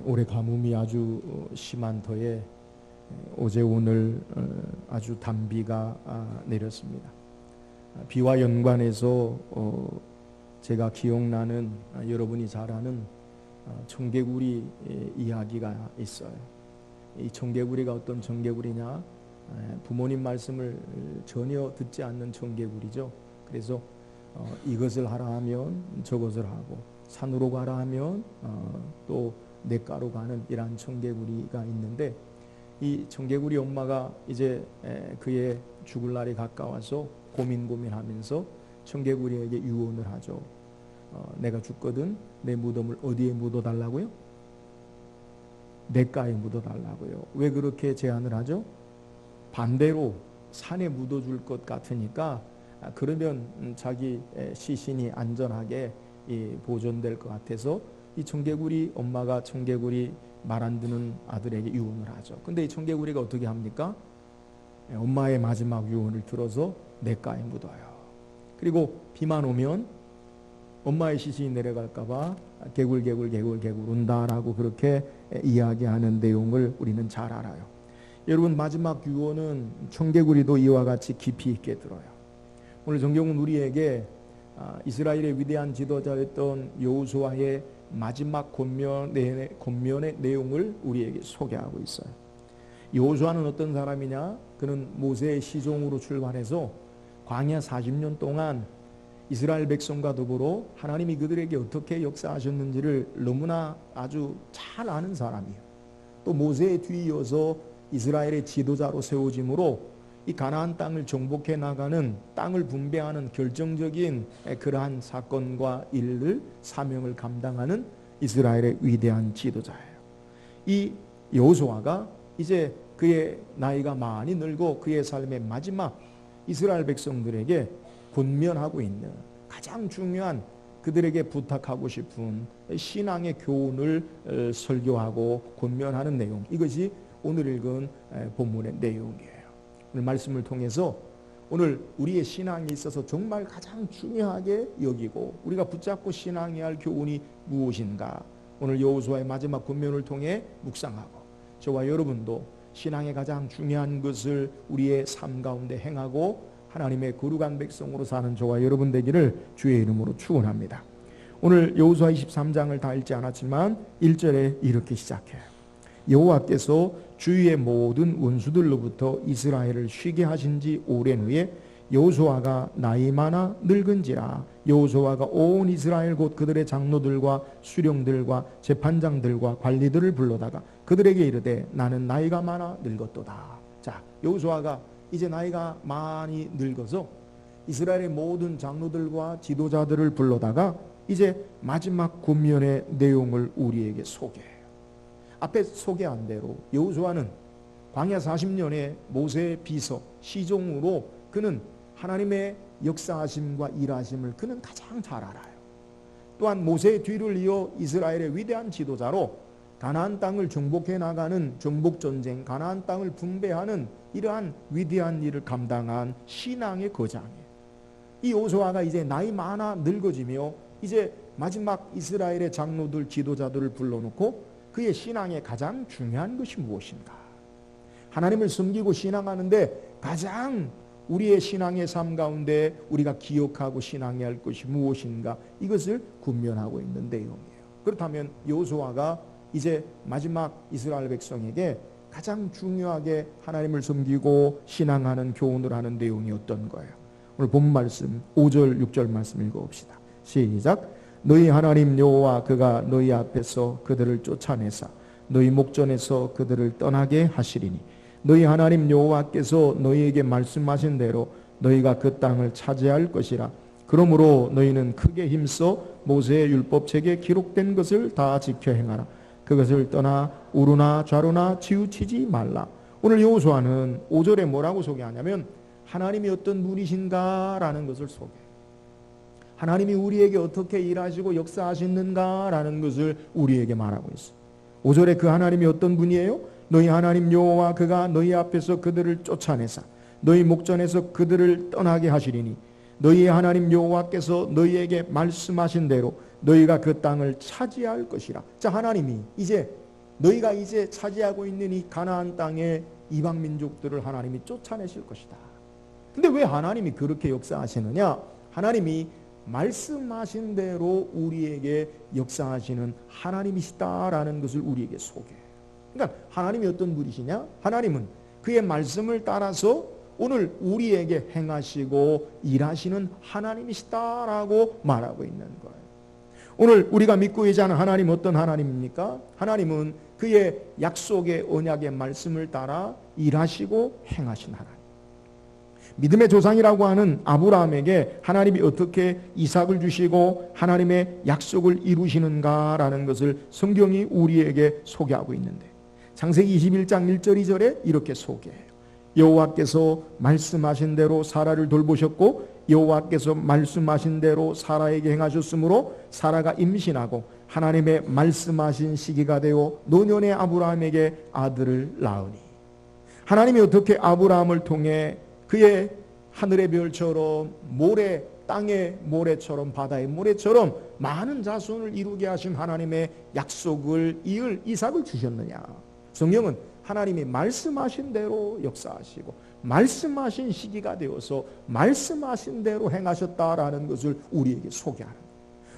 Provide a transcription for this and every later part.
올해 가뭄이 아주 심한 터에 어제 오늘 아주 단비가 내렸습니다. 비와 연관해서 제가 기억나는 여러분이 잘 아는 청개구리 이야기가 있어요. 이 청개구리가 어떤 청개구리냐? 부모님 말씀을 전혀 듣지 않는 청개구리죠. 그래서 이것을 하라 하면 저것을 하고, 산으로 가라 하면 또 냇가로 가는 이러한 청개구리가 있는데, 이 청개구리 엄마가 이제 그의 죽을 날이 가까워서 고민하면서 청개구리에게 유언을 하죠. 내가 죽거든 내 무덤을 어디에 묻어달라고요? 냇가에 묻어달라고요. 왜 그렇게 제안을 하죠? 반대로 산에 묻어줄 것 같으니까, 그러면 자기 시신이 안전하게 보존될 것 같아서 이 청개구리 엄마가 청개구리 말 안 듣는 아들에게 유언을 하죠. 근데 이 청개구리가 어떻게 합니까? 엄마의 마지막 유언을 들어서 냇가에 묻어요. 그리고 비만 오면 엄마의 시신이 내려갈까봐 개굴 운다라고 그렇게 이야기하는 내용을 우리는 잘 알아요. 여러분, 마지막 유언은 청개구리도 이와 같이 깊이 있게 들어요. 오늘 성경은 우리에게 이스라엘의 위대한 지도자였던 여호수아의 마지막 권면의 내용을 우리에게 소개하고 있어요. 여호수아는 어떤 사람이냐? 그는 모세의 시종으로 출발해서 광야 40년 동안 이스라엘 백성과 더불어 하나님이 그들에게 어떻게 역사하셨는지를 너무나 아주 잘 아는 사람이에요. 또 모세의 뒤이어서 이스라엘의 지도자로 세워짐으로 이 가나안 땅을 정복해 나가는, 땅을 분배하는 결정적인 그러한 사건과 일을, 사명을 감당하는 이스라엘의 위대한 지도자예요. 이 여호수아가 이제 그의 나이가 많이 늙고 그의 삶의 마지막 이스라엘 백성들에게 권면하고 있는, 가장 중요한 그들에게 부탁하고 싶은 신앙의 교훈을 설교하고 권면하는 내용, 이것이 오늘 읽은 본문의 내용이에요. 오늘 말씀을 통해서 오늘 우리의 신앙에 있어서 정말 가장 중요하게 여기고 우리가 붙잡고 신앙해야 할 교훈이 무엇인가, 오늘 여호수아의 마지막 권면을 통해 묵상하고, 저와 여러분도 신앙의 가장 중요한 것을 우리의 삶 가운데 행하고 하나님의 거룩한 백성으로 사는 저와 여러분 되기를 주의 이름으로 축원합니다. 오늘 여호수아 23장을 다 읽지 않았지만 1절에 이렇게 시작해요. 여호와께서 주위의 모든 원수들로부터 이스라엘을 쉬게 하신 지 오랜 후에 여호수아가 나이 많아 늙은지라 여호수아가 온 이스라엘 곧 그들의 장로들과 수령들과 재판장들과 관리들을 불러다가 그들에게 이르되 나는 나이가 많아 늙었도다. 자, 여호수아가 이제 나이가 많이 늙어서 이스라엘의 모든 장로들과 지도자들을 불러다가 이제 마지막 권면의 내용을 우리에게 소개해요. 앞에 소개한 대로 여호수아는 광야 40년의 모세의 비서, 시종으로 그는 하나님의 역사하심과 일하심을 그는 가장 잘 알아요. 또한 모세의 뒤를 이어 이스라엘의 위대한 지도자로 가나안 땅을 정복해 나가는 정복전쟁, 가나안 땅을 분배하는 이러한 위대한 일을 감당한 신앙의 거장이에요. 이 여호수아가 이제 나이 많아 늙어지며 이제 마지막 이스라엘의 장로들, 지도자들을 불러놓고 그의 신앙의 가장 중요한 것이 무엇인가? 하나님을 섬기고 신앙하는데 가장 우리의 신앙의 삶 가운데 우리가 기억하고 신앙해야 할 것이 무엇인가? 이것을 권면하고 있는 내용이에요. 그렇다면 여호수아가 이제 마지막 이스라엘 백성에게 가장 중요하게 하나님을 섬기고 신앙하는 교훈을 하는 내용이 어떤 거예요? 오늘 본 말씀 5절 6절 말씀 읽어봅시다. 시작. 너희 하나님 여호와 그가 너희 앞에서 그들을 쫓아내사 너희 목전에서 그들을 떠나게 하시리니 너희 하나님 여호와께서 너희에게 말씀하신 대로 너희가 그 땅을 차지할 것이라. 그러므로 너희는 크게 힘써 모세의 율법책에 기록된 것을 다 지켜 행하라. 그것을 떠나 우루나 좌루나 치우치지 말라. 오늘 여호수아는 5절에 뭐라고 소개하냐면 하나님이 어떤 분이신가라는 것을 소개해요. 하나님이 우리에게 어떻게 일하시고 역사하시는가라는 것을 우리에게 말하고 있어요. 5절에 그 하나님이 어떤 분이에요? 너희 하나님 여호와 그가 너희 앞에서 그들을 쫓아내사 너희 목전에서 그들을 떠나게 하시리니 너희의 하나님 여호와께서 너희에게 말씀하신 대로 너희가 그 땅을 차지할 것이라. 자, 하나님이 이제 너희가 이제 차지하고 있는 이 가나안 땅의 이방 민족들을 하나님이 쫓아내실 것이다. 근데 왜 하나님이 그렇게 역사하시느냐? 하나님이 말씀하신 대로 우리에게 역사하시는 하나님이시다라는 것을 우리에게 소개해요. 그러니까 하나님이 어떤 분이시냐? 하나님은 그의 말씀을 따라서 오늘 우리에게 행하시고 일하시는 하나님이시다라고 말하고 있는 거예요. 오늘 우리가 믿고 의지하는 하나님 어떤 하나님입니까? 하나님은 그의 약속의 언약의 말씀을 따라 일하시고 행하신 하나님. 믿음의 조상이라고 하는 아브라함에게 하나님이 어떻게 이삭을 주시고 하나님의 약속을 이루시는가라는 것을 성경이 우리에게 소개하고 있는데, 창세기 21장 1절 2절에 이렇게 소개해요. 여호와께서 말씀하신 대로 사라를 돌보셨고 여호와께서 말씀하신 대로 사라에게 행하셨으므로 사라가 임신하고 하나님의 말씀하신 시기가 되어 노년의 아브라함에게 아들을 낳으니. 하나님이 어떻게 아브라함을 통해 그의 하늘의 별처럼 모래, 땅의 모래처럼 바다의 모래처럼 많은 자손을 이루게 하신 하나님의 약속을 이을 이삭을 주셨느냐? 성경은 하나님이 말씀하신 대로 역사하시고 말씀하신 시기가 되어서 말씀하신 대로 행하셨다라는 것을 우리에게 소개하는 거예요.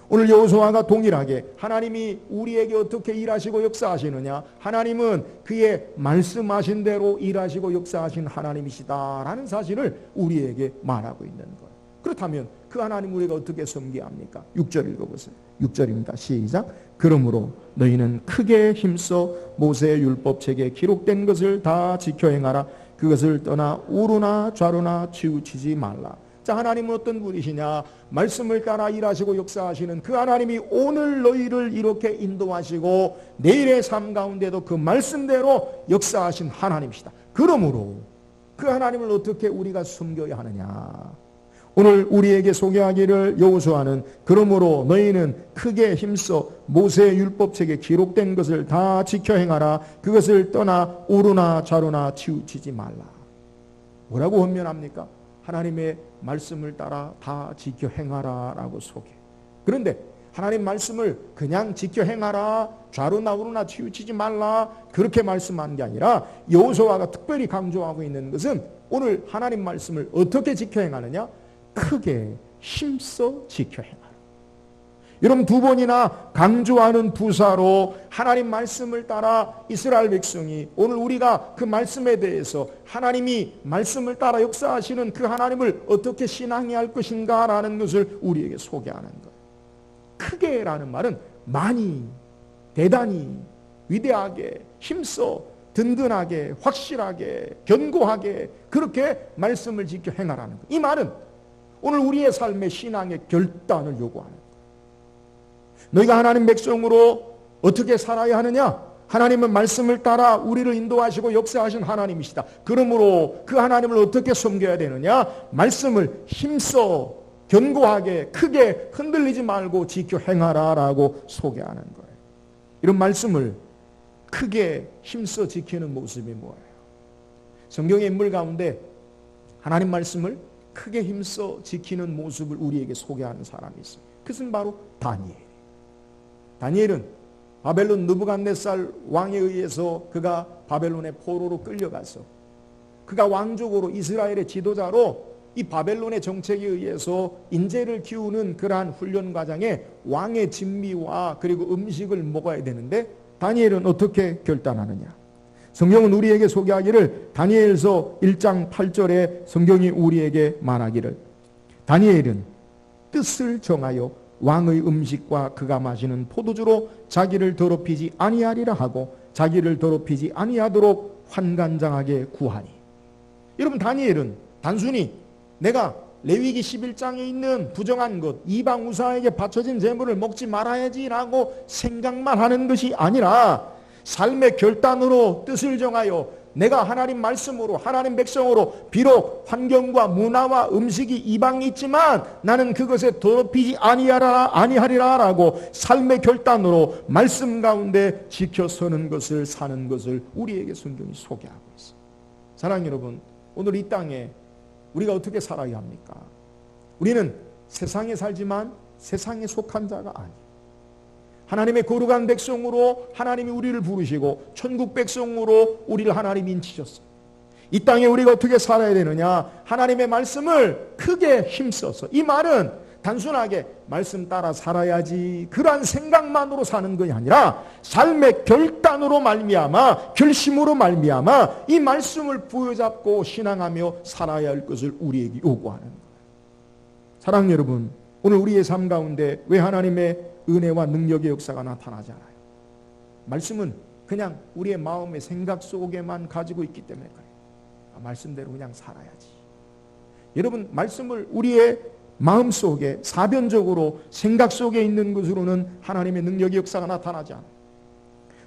오늘 여호수아가 동일하게 하나님이 우리에게 어떻게 일하시고 역사하시느냐? 하나님은 그의 말씀하신 대로 일하시고 역사하신 하나님이시다라는 사실을 우리에게 말하고 있는 거예요. 그렇다면 그 하나님 우리가 어떻게 섬겨야 합니까? 6절 읽어보세요. 6절입니다. 시작. 그러므로 너희는 크게 힘써 모세의 율법책에 기록된 것을 다 지켜 행하라. 그것을 떠나 우르나 좌르나 치우치지 말라. 자, 하나님은 어떤 분이시냐? 말씀을 따라 일하시고 역사하시는 그 하나님이 오늘 너희를 이렇게 인도하시고 내일의 삶 가운데도 그 말씀대로 역사하신 하나님이시다. 그러므로 그 하나님을 어떻게 우리가 섬겨야 하느냐? 오늘 우리에게 소개하기를 여호수아는 그러므로 너희는 크게 힘써 모세의 율법책에 기록된 것을 다 지켜 행하라. 그것을 떠나 우르나 좌르나 치우치지 말라. 뭐라고 헌면합니까? 하나님의 말씀을 따라 다 지켜 행하라라고 소개. 그런데 하나님 말씀을 그냥 지켜 행하라, 좌르나 우르나 치우치지 말라 그렇게 말씀하는 게 아니라 여호수아가 특별히 강조하고 있는 것은 오늘 하나님 말씀을 어떻게 지켜 행하느냐? 크게 힘써 지켜 행하라. 여러분, 두 번이나 강조하는 부사로 하나님 말씀을 따라 이스라엘 백성이 오늘 우리가 그 말씀에 대해서 하나님이 말씀을 따라 역사하시는 그 하나님을 어떻게 신앙해야 할 것인가라는 것을 우리에게 소개하는 거예요. 크게라는 말은 많이, 대단히, 위대하게, 힘써, 든든하게, 확실하게, 견고하게 그렇게 말씀을 지켜 행하라는 거예요. 이 말은 오늘 우리의 삶의 신앙의 결단을 요구하는 거예요. 너희가 하나님 백성으로 어떻게 살아야 하느냐? 하나님은 말씀을 따라 우리를 인도하시고 역사하신 하나님이시다. 그러므로 그 하나님을 어떻게 섬겨야 되느냐? 말씀을 힘써 견고하게 크게 흔들리지 말고 지켜 행하라라고 소개하는 거예요. 이런 말씀을 크게 힘써 지키는 모습이 뭐예요? 성경의 인물 가운데 하나님 말씀을 크게 힘써 지키는 모습을 우리에게 소개하는 사람이 있습니다. 그것은 바로 다니엘. 다니엘은 바벨론 느부갓네살 왕에 의해서 그가 바벨론의 포로로 끌려가서 그가 왕족으로 이스라엘의 지도자로 이 바벨론의 정책에 의해서 인재를 키우는 그러한 훈련 과정에 왕의 진미와 그리고 음식을 먹어야 되는데 다니엘은 어떻게 결단하느냐? 성경은 우리에게 소개하기를 다니엘서 1장 8절에 성경이 우리에게 말하기를 다니엘은 뜻을 정하여 왕의 음식과 그가 마시는 포도주로 자기를 더럽히지 아니하리라 하고 자기를 더럽히지 아니하도록 환관장하게 구하니. 여러분, 다니엘은 단순히 내가 레위기 11장에 있는 부정한 것, 이방 우사에게 바쳐진 제물을 먹지 말아야지라고 생각만 하는 것이 아니라 삶의 결단으로 뜻을 정하여 내가 하나님 말씀으로 하나님 백성으로 비록 환경과 문화와 음식이 이방이 있지만 나는 그것에 더럽히지 아니하리라라고 삶의 결단으로 말씀 가운데 지켜서는 것을 사는 것을 우리에게 성경이 소개하고 있습니다. 사랑하는 여러분, 오늘 이 땅에 우리가 어떻게 살아야 합니까? 우리는 세상에 살지만 세상에 속한 자가 아니에요. 하나님의 거룩한 백성으로 하나님이 우리를 부르시고 천국 백성으로 우리를 하나님이 인치셨습니다. 이 땅에 우리가 어떻게 살아야 되느냐? 하나님의 말씀을 크게 힘써서, 이 말은 단순하게 말씀 따라 살아야지 그러한 생각만으로 사는 것이 아니라 삶의 결단으로 말미암아, 결심으로 말미암아 이 말씀을 부여잡고 신앙하며 살아야 할 것을 우리에게 요구하는 거예요. 사랑하는 여러분, 오늘 우리의 삶 가운데 왜 하나님의 은혜와 능력의 역사가 나타나지 않아요? 말씀은 그냥 우리의 마음의 생각 속에만 가지고 있기 때문에 그래요. 말씀대로 그냥 살아야지. 여러분, 말씀을 우리의 마음 속에 사변적으로 생각 속에 있는 것으로는 하나님의 능력의 역사가 나타나지 않아요.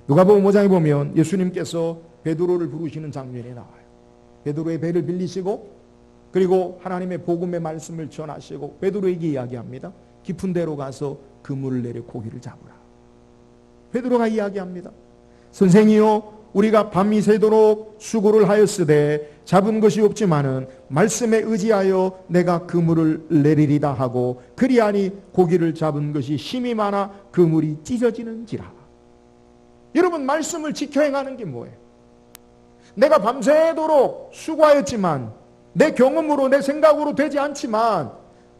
누가복음 5장에 보면 예수님께서 베드로를 부르시는 장면이 나와요. 베드로의 배를 빌리시고 그리고 하나님의 복음의 말씀을 전하시고 베드로에게 이야기합니다. 깊은 데로 가서 그물을 내려 고기를 잡으라. 베드로가 이야기합니다. 선생이요, 우리가 밤이 새도록 수고를 하였으되 잡은 것이 없지만은 말씀에 의지하여 내가 그물을 내리리다 하고 그리하니 고기를 잡은 것이 힘이 많아 그물이 찢어지는지라. 여러분, 말씀을 지켜 행하는 게 뭐예요? 내가 밤새도록 수고하였지만 내 경험으로 내 생각으로 되지 않지만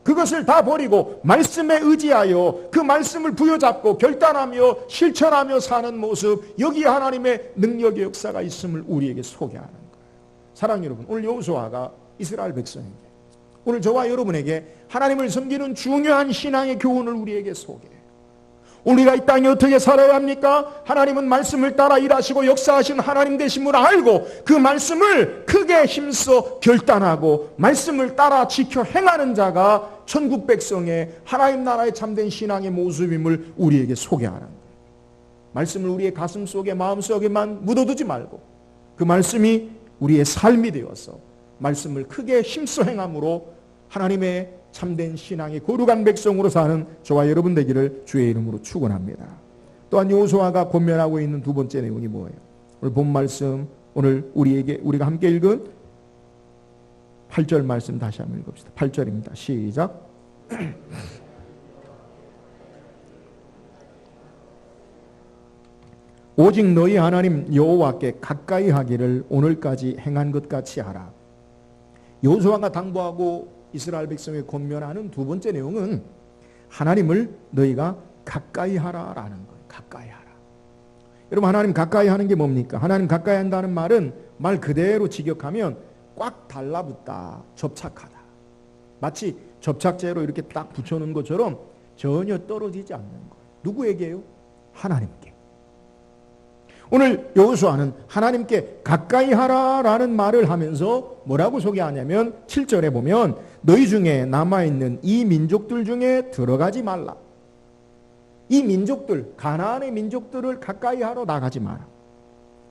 그것을 다 버리고 말씀에 의지하여 그 말씀을 부여잡고 결단하며 실천하며 사는 모습, 여기 하나님의 능력의 역사가 있음을 우리에게 소개하는 거예요. 사랑하는 여러분, 오늘 여호수아가 이스라엘 백성에게, 오늘 저와 여러분에게 하나님을 섬기는 중요한 신앙의 교훈을 우리에게 소개해요. 우리가 이 땅에 어떻게 살아야 합니까? 하나님은 말씀을 따라 일하시고 역사하신 하나님 되심을 알고 그 말씀을 크게 힘써 결단하고 말씀을 따라 지켜 행하는 자가 천국 백성의 하나님 나라의 참된 신앙의 모습임을 우리에게 소개하는 거예요. 말씀을 우리의 가슴 속에 마음 속에만 묻어두지 말고 그 말씀이 우리의 삶이 되어서 말씀을 크게 힘써 행함으로 하나님의 참된 신앙의 거룩한 백성으로 사는 저와 여러분 되기를 주의 이름으로 축원합니다. 또한 여호수아가 권면하고 있는 두 번째 내용이 뭐예요? 오늘 본 말씀, 오늘 우리가 함께 읽은 8절 말씀 다시 한번 읽읍시다. 8절입니다. 시작. 오직 너희 하나님 여호와께 가까이 하기를 오늘까지 행한 것 같이 하라. 여호수아가 당부하고 이스라엘 백성에 권면하는 두 번째 내용은 하나님을 너희가 가까이 하라라는 거예요. 가까이 하라. 여러분, 하나님 가까이 하는 게 뭡니까? 하나님 가까이 한다는 말은 말 그대로 직역하면 꽉 달라붙다, 접착하다. 마치 접착제로 이렇게 딱 붙여놓은 것처럼 전혀 떨어지지 않는 거예요. 누구에게요? 하나님께. 오늘 여호수아는 하나님께 가까이 하라라는 말을 하면서 뭐라고 소개하냐면 7절에 보면 너희 중에 남아있는 이 민족들 중에 들어가지 말라. 이 민족들, 가나안의 민족들을 가까이 하러 나가지 마라.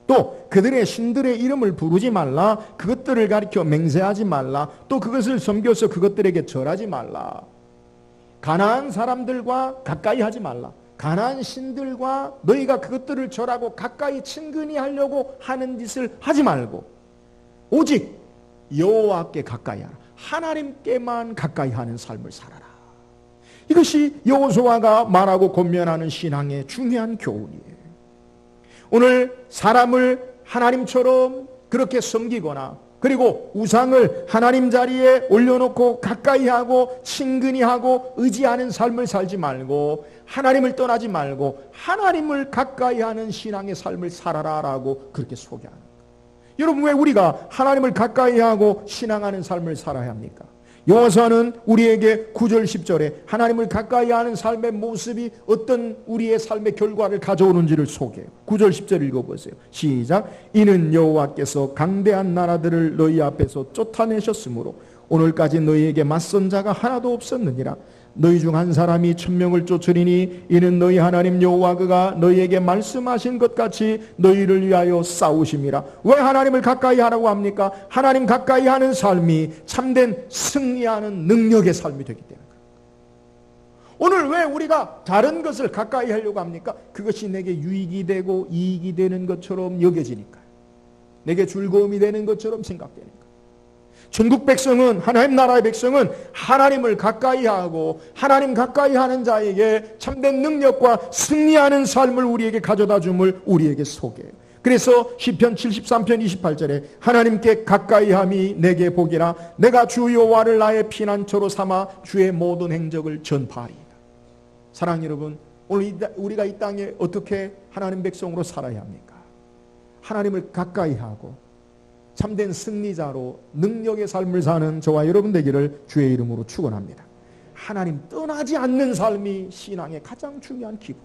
또 그들의 신들의 이름을 부르지 말라. 그것들을 가리켜 맹세하지 말라. 또 그것을 섬겨서 그것들에게 절하지 말라. 가나안 사람들과 가까이 하지 말라. 가나안 신들과 너희가 그것들을 절하고 가까이 친근히 하려고 하는 짓을 하지 말고 오직 여호와께 가까이 하라. 하나님께만 가까이 하는 삶을 살아라. 이것이 여호수아가 말하고 권면하는 신앙의 중요한 교훈이에요. 오늘 사람을 하나님처럼 그렇게 섬기거나 그리고 우상을 하나님 자리에 올려놓고 가까이 하고 친근히 하고 의지하는 삶을 살지 말고 하나님을 떠나지 말고 하나님을 가까이 하는 신앙의 삶을 살아라라고 그렇게 소개하는 거예요. 여러분, 왜 우리가 하나님을 가까이 하고 신앙하는 삶을 살아야 합니까? 여호수아는 우리에게 9절 10절에 하나님을 가까이 하는 삶의 모습이 어떤 우리의 삶의 결과를 가져오는지를 소개해요. 9절 10절 읽어보세요. 시작. 이는 여호와께서 강대한 나라들을 너희 앞에서 쫓아내셨으므로 오늘까지 너희에게 맞선 자가 하나도 없었느니라. 너희 중 한 사람이 1000명을 쫓으리니 이는 너희 하나님 여호와 그가 너희에게 말씀하신 것 같이 너희를 위하여 싸우심이라. 왜 하나님을 가까이 하라고 합니까? 하나님 가까이 하는 삶이 참된 승리하는 능력의 삶이 되기 때문에. 오늘 왜 우리가 다른 것을 가까이 하려고 합니까? 그것이 내게 유익이 되고 이익이 되는 것처럼 여겨지니까요. 내게 즐거움이 되는 것처럼 생각되니까. 전국 백성은, 하나님 나라의 백성은 하나님을 가까이 하고 하나님 가까이 하는 자에게 참된 능력과 승리하는 삶을 우리에게 가져다 줌을 우리에게 소개해요. 그래서 시편 73편 28절에 하나님께 가까이 함이 내게 복이라, 내가 주 여호와를 나의 피난처로 삼아 주의 모든 행적을 전파하리이다. 사랑하는 여러분, 오늘 우리가 이 땅에 어떻게 하나님 백성으로 살아야 합니까? 하나님을 가까이 하고 참된 승리자로 능력의 삶을 사는 저와 여러분 되기를 주의 이름으로 축원합니다. 하나님 떠나지 않는 삶이 신앙의 가장 중요한 기본.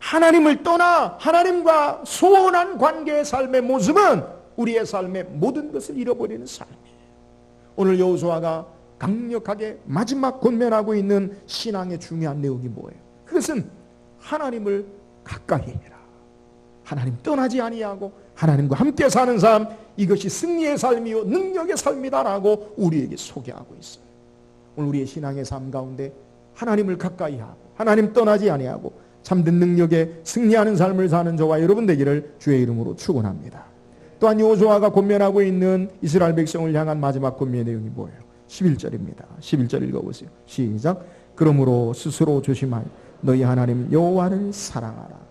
하나님을 떠나 하나님과 소원한 관계의 삶의 모습은 우리의 삶의 모든 것을 잃어버리는 삶이에요. 오늘 여호수아가 강력하게 마지막 권면하고 있는 신앙의 중요한 내용이 뭐예요? 그것은 하나님을 가까이 해라. 하나님 떠나지 아니하고 하나님과 함께 사는 삶, 이것이 승리의 삶이요 능력의 삶이다라고 우리에게 소개하고 있어요. 오늘 우리의 신앙의 삶 가운데 하나님을 가까이 하고 하나님 떠나지 아니하고 참된 능력에 승리하는 삶을 사는 저와 여러분 되기를 주의 이름으로 축원합니다. 또한 여호수아가 권면하고 있는 이스라엘 백성을 향한 마지막 권면의 내용이 뭐예요? 11절입니다. 11절 읽어보세요. 시작. 그러므로 스스로 조심하여 너희 하나님 여호와를 사랑하라.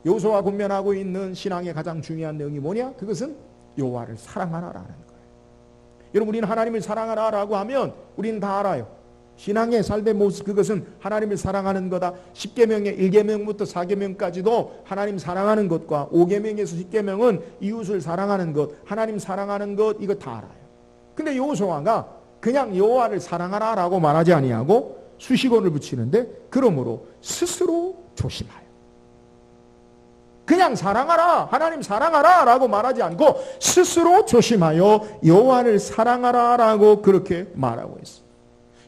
여호수아가 권면하고 있는 신앙의 가장 중요한 내용이 뭐냐? 그것은 여호와를 사랑하라라는 거예요. 여러분, 우리는 하나님을 사랑하라라고 하면 우리는 다 알아요. 신앙의 삶의 모습, 그것은 하나님을 사랑하는 거다. 10계명의 1계명부터 4계명까지도 하나님 사랑하는 것과 5계명에서 10계명은 이웃을 사랑하는 것, 하나님 사랑하는 것, 이거 다 알아요. 근데 여호수아가 그냥 여호와를 사랑하라라고 말하지 아니하고 수식어를 붙이는데, 그러므로 스스로 조심하여. 그냥 사랑하라, 하나님 사랑하라 라고 말하지 않고 스스로 조심하여 여호와를 사랑하라 라고 그렇게 말하고 있어요.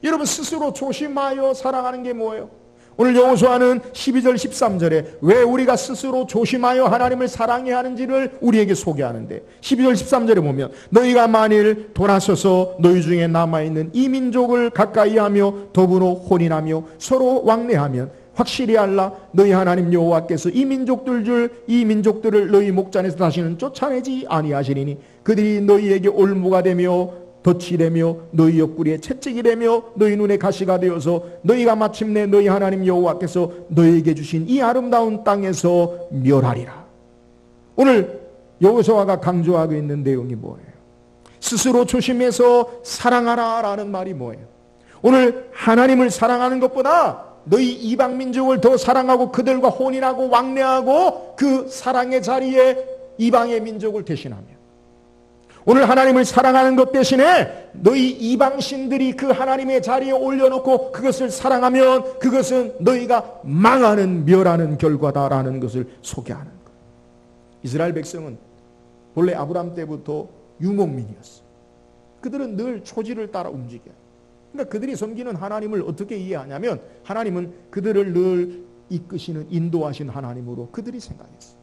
여러분, 스스로 조심하여 사랑하는 게 뭐예요? 오늘 여호수아는 12절 13절에 왜 우리가 스스로 조심하여 하나님을 사랑해야 하는지를 우리에게 소개하는데, 12절 13절에 보면 너희가 만일 돌아서서 너희 중에 남아있는 이 민족을 가까이 하며 더불어 혼인하며 서로 왕래하면 확실히 알라, 너희 하나님 여호와께서 이 민족들을 너희 목전에서 다시는 쫓아내지 아니하시리니 그들이 너희에게 올무가 되며 덫이 되며 너희 옆구리에 채찍이 되며 너희 눈에 가시가 되어서 너희가 마침내 너희 하나님 여호와께서 너희에게 주신 이 아름다운 땅에서 멸하리라. 오늘 여호수아가 강조하고 있는 내용이 뭐예요? 스스로 조심해서 사랑하라 라는 말이 뭐예요? 오늘 하나님을 사랑하는 것보다 너희 이방 민족을 더 사랑하고 그들과 혼인하고 왕래하고 그 사랑의 자리에 이방의 민족을 대신하며, 오늘 하나님을 사랑하는 것 대신에 너희 이방신들이 그 하나님의 자리에 올려놓고 그것을 사랑하면 그것은 너희가 망하는 멸하는 결과다라는 것을 소개하는 거예요. 이스라엘 백성은 본래 아브라함 때부터 유목민이었어요. 그들은 늘 초지를 따라 움직여요. 그러니까 그들이 섬기는 하나님을 어떻게 이해하냐면 하나님은 그들을 늘 이끄시는, 인도하신 하나님으로 그들이 생각했어요.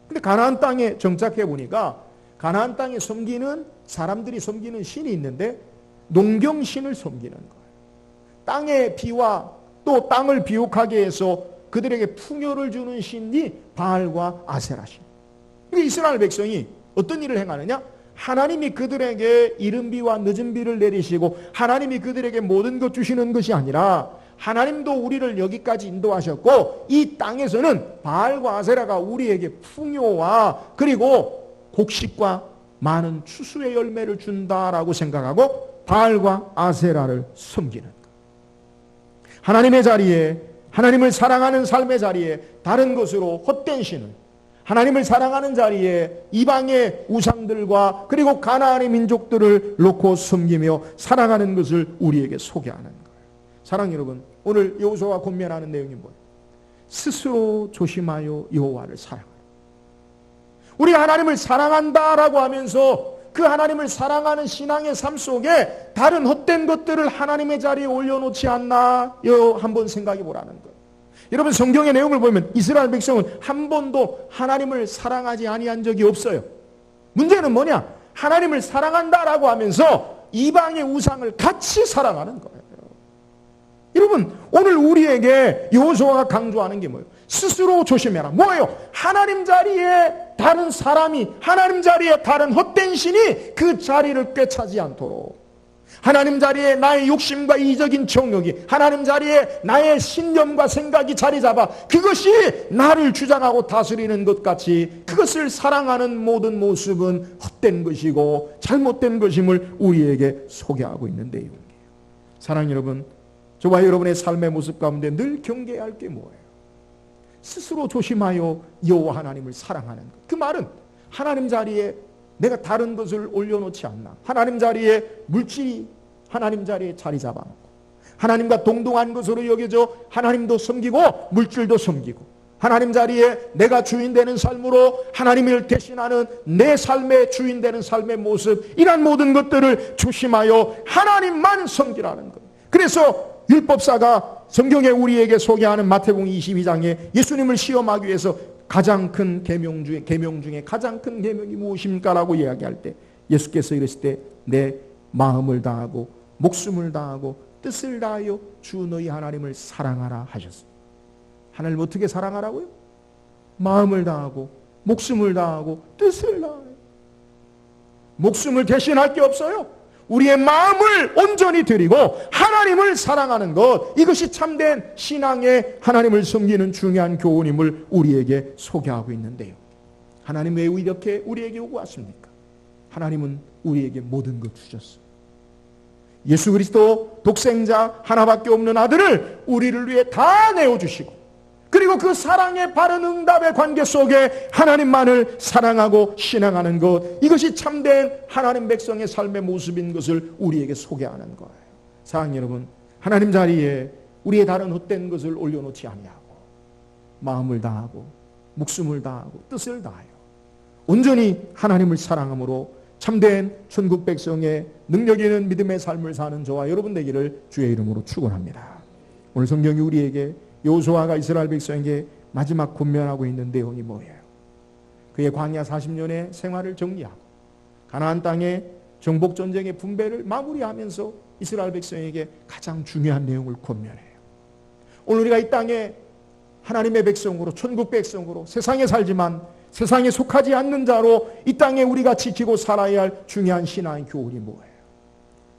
근데 가나안 땅에 정착해 보니까 가나안 땅에 섬기는 사람들이 섬기는 신이 있는데 농경신을 섬기는 거예요. 땅의 비와 또 땅을 비옥하게 해서 그들에게 풍요를 주는 신이 바알과 아세라 신. 그러니까 이스라엘 백성이 어떤 일을 행하느냐? 하나님이 그들에게 이른 비와 늦은 비를 내리시고 하나님이 그들에게 모든 것 주시는 것이 아니라 하나님도 우리를 여기까지 인도하셨고 이 땅에서는 바알과 아세라가 우리에게 풍요와 그리고 곡식과 많은 추수의 열매를 준다라고 생각하고 바알과 아세라를 섬기는 것. 하나님의 자리에, 하나님을 사랑하는 삶의 자리에 다른 것으로 헛된 신을, 하나님을 사랑하는 자리에 이방의 우상들과 그리고 가나안의 민족들을 놓고 섬기며 사랑하는 것을 우리에게 소개하는 거예요. 사랑 여러분, 오늘 여호수아가 권면하는 내용이 뭐예요? 스스로 조심하여 여호와를 사랑하라. 우리가 하나님을 사랑한다라고 하면서 그 하나님을 사랑하는 신앙의 삶 속에 다른 헛된 것들을 하나님의 자리에 올려놓지 않나 한번 생각해 보라는 거예요. 여러분, 성경의 내용을 보면 이스라엘 백성은 한 번도 하나님을 사랑하지 아니한 적이 없어요. 문제는 뭐냐? 하나님을 사랑한다라고 하면서 이방의 우상을 같이 사랑하는 거예요. 여러분, 오늘 우리에게 여호수아가 강조하는 게 뭐예요? 스스로 조심해라. 뭐예요? 하나님 자리에 다른 사람이, 하나님 자리에 다른 헛된 신이 그 자리를 꿰차지 않도록, 하나님 자리에 나의 욕심과 이적인 정욕이, 하나님 자리에 나의 신념과 생각이 자리 잡아 그것이 나를 주장하고 다스리는 것 같이, 그것을 사랑하는 모든 모습은 헛된 것이고 잘못된 것임을 우리에게 소개하고 있는 내용이에요. 사랑하는 여러분, 저와 여러분의 삶의 모습 가운데 늘 경계해야 할 게 뭐예요? 스스로 조심하여 여호와 하나님을 사랑하는 것. 그 말은 하나님 자리에 내가 다른 것을 올려놓지 않나, 하나님 자리에 물질이 하나님 자리에 자리 잡아놓고 하나님과 동등한 것으로 여겨져 하나님도 섬기고 물질도 섬기고, 하나님 자리에 내가 주인 되는 삶으로 하나님을 대신하는 내 삶의 주인 되는 삶의 모습, 이런 모든 것들을 조심하여 하나님만 섬기라는 것. 그래서 율법사가 성경에 우리에게 소개하는 마태복음 22장에 예수님을 시험하기 위해서 가장 큰 계명 중에 가장 큰 계명이 무엇입니까라고 이야기할 때 예수께서 이르실 때 내 마음을 다하고 목숨을 다하고 뜻을 다하여 주 너희 하나님을 사랑하라 하셨어요. 하나님을 어떻게 사랑하라고요? 마음을 다하고 목숨을 다하고 뜻을 다하여. 목숨을 대신할 게 없어요. 우리의 마음을 온전히 드리고 하나님을 사랑하는 것, 이것이 참된 신앙의 하나님을 섬기는 중요한 교훈임을 우리에게 소개하고 있는데요. 하나님 왜 이렇게 우리에게 요구하십니까? 하나님은 우리에게 모든 것 주셨어요. 예수 그리스도 독생자 하나밖에 없는 아들을 우리를 위해 다 내어주시고, 그리고 그 사랑의 바른 응답의 관계 속에 하나님만을 사랑하고 신앙하는 것, 이것이 참된 하나님 백성의 삶의 모습인 것을 우리에게 소개하는 거예요. 사랑하는 여러분, 하나님 자리에 우리의 다른 헛된 것을 올려놓지 아니하고 마음을 다하고 목숨을 다하고 뜻을 다하여 온전히 하나님을 사랑함으로 참된 천국 백성의 능력 있는 믿음의 삶을 사는 저와 여러분 되기를 주의 이름으로 축원합니다. 오늘 성경이 우리에게 여호수아가 이스라엘 백성에게 마지막 권면하고 있는 내용이 뭐예요? 그의 광야 40년의 생활을 정리하고 가나안 땅의 정복전쟁의 분배를 마무리하면서 이스라엘 백성에게 가장 중요한 내용을 권면해요. 오늘 우리가 이 땅에 하나님의 백성으로, 천국 백성으로 세상에 살지만 세상에 속하지 않는 자로 이 땅에 우리가 지키고 살아야 할 중요한 신앙의 교훈이 뭐예요?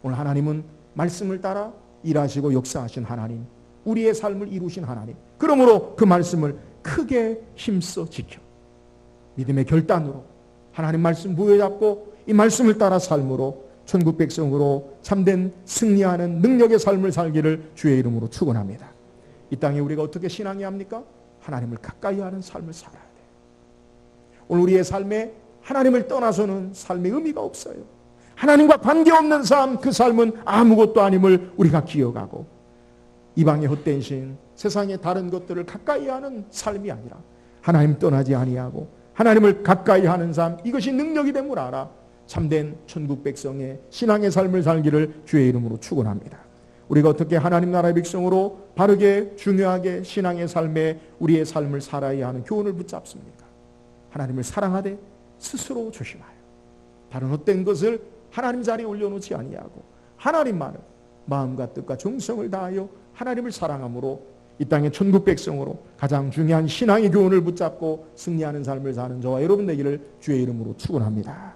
오늘 하나님은 말씀을 따라 일하시고 역사하신 하나님, 우리의 삶을 이루신 하나님, 그러므로 그 말씀을 크게 힘써 지켜 믿음의 결단으로 하나님 말씀 부여잡고 이 말씀을 따라 삶으로 천국 백성으로 참된 승리하는 능력의 삶을 살기를 주의 이름으로 축원합니다. 이 땅에 우리가 어떻게 신앙해야 합니까? 하나님을 가까이 하는 삶을 살아야 돼요. 오늘 우리의 삶에 하나님을 떠나서는 삶의 의미가 없어요. 하나님과 관계없는 삶, 그 삶은 아무것도 아님을 우리가 기억하고, 이방의 헛된 신, 세상의 다른 것들을 가까이 하는 삶이 아니라 하나님 떠나지 아니하고 하나님을 가까이 하는 삶, 이것이 능력이 됨을 알아 참된 천국 백성의 신앙의 삶을 살기를 주의 이름으로 축원합니다. 우리가 어떻게 하나님 나라의 백성으로 바르게 중요하게 신앙의 삶에 우리의 삶을 살아야 하는 교훈을 붙잡습니까? 하나님을 사랑하되 스스로 조심하여 다른 헛된 것을 하나님 자리에 올려놓지 아니하고 하나님만을 마음과 뜻과 정성을 다하여 하나님을 사랑함으로 이 땅의 천국 백성으로 가장 중요한 신앙의 교훈을 붙잡고 승리하는 삶을 사는 저와 여러분 되기를 주의 이름으로 축원합니다.